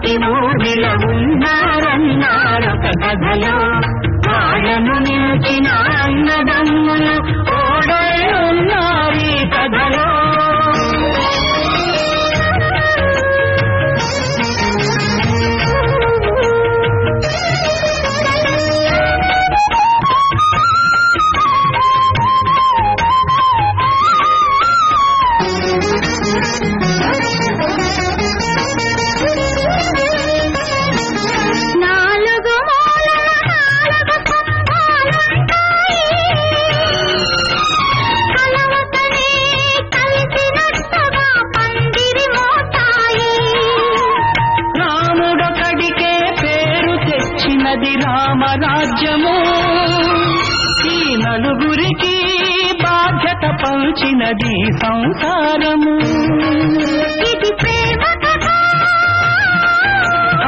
జానకి ఊరిల ఉన్నారన్నారొక కథలో వాళ్ళను నిలిచిన అన్నదమ్ములు ఓడై ఉన్నారీ కథలో. రామరాజ్యము ఈ నలుగురికి బాధ్యత పంచినది సంసారము. ఇది ప్రేమ కథ,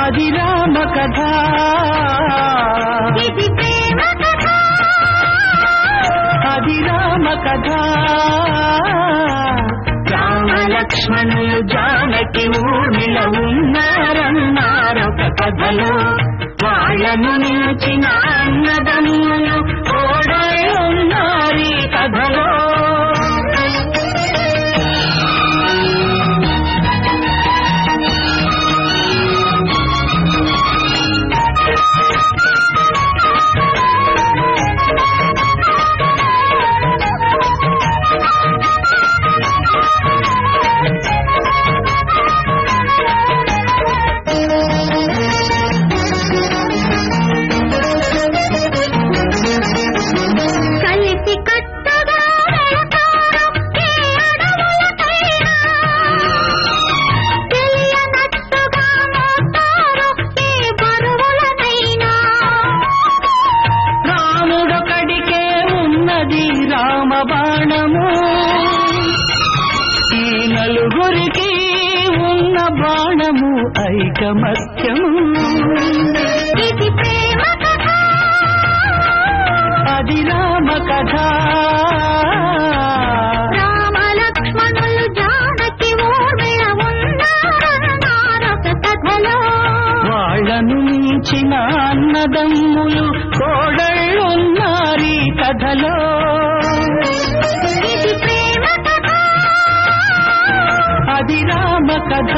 అది రామ కథ. ఇది ప్రేమ కథ, అది రామ కథ. రామ లక్ష్మణులు జానకి ఊరిల ఉన్నారన్నారొక కథలో వాళ్ళను నిలిచిన అన్నదమ్ములు ఓడై ఉన్నారీ కథలో. బాణము ఈ నలుగురికి ఉన్న బాణము ఐకమత్యము. ఇది ప్రేమ కథ, అది రామ కథ. రామ లక్ష్మణులు జానకి ఊరిల ఉన్నారన్నారొక కథలో వాళ్ళను మించిన అన్నదమ్ములు కోడళ్ళున్నారీ కథలో. ఇది ప్రేమ కథ, అది రామ కథ.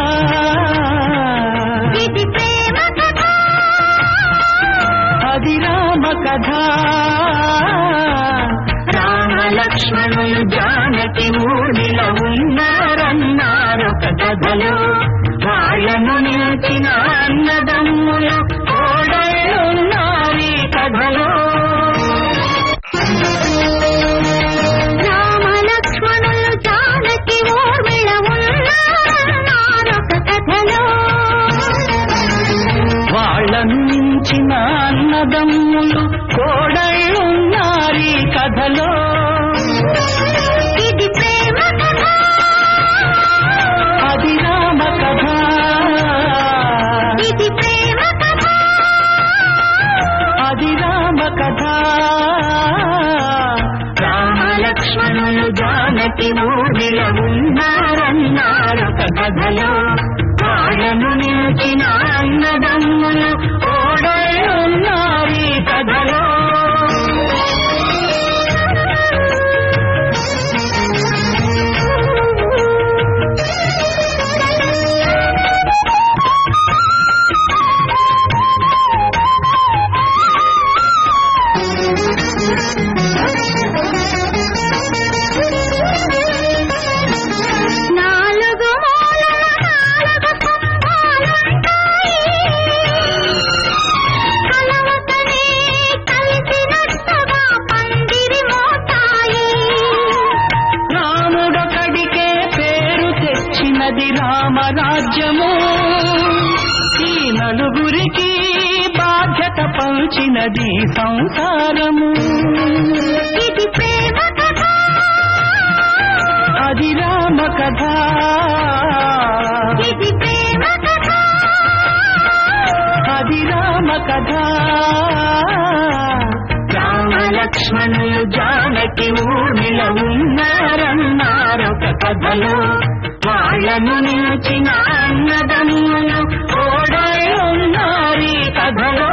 ఇది ప్రేమ కథ, అది రామ కథ. రామ లక్ష్మణులు జానకి ఊరిల ఉన్నారన్నారొక కథలో వాళ్ళను నిలిచిన అన్నదమ్ములు ఓడై ఉన్నారీ కథలో. వాళ్ళను మించిన అన్నదమ్ములు కోడళ్ళున్నారీ కథలో. ఇది ప్రేమ కథ, అది రామ కథ. ఇది ప్రేమ కథ, అది రామ కథ. రామ లక్ష్మణులు జానకి ఊరిల ఉన్నారన్నారొక కథలో వాళ్ళను నిలిచిన అన్నదమ్ములు ఓడై ఉన్నారీ కథలో. రామరాజ్యము ఈ నలుగురికి బాధ్యత పంచినది సంసారము. ఇది ప్రేమ కథ, అది రామ కథ. ఇది ప్రేమ కథ, అది రామ కథ. రామ లక్ష్మణులు జానకి ఊరిల ఉన్నారన్నారొక కథలో వాళ్ళను నిలిచిన అన్నదమ్ములు ఓడ భలో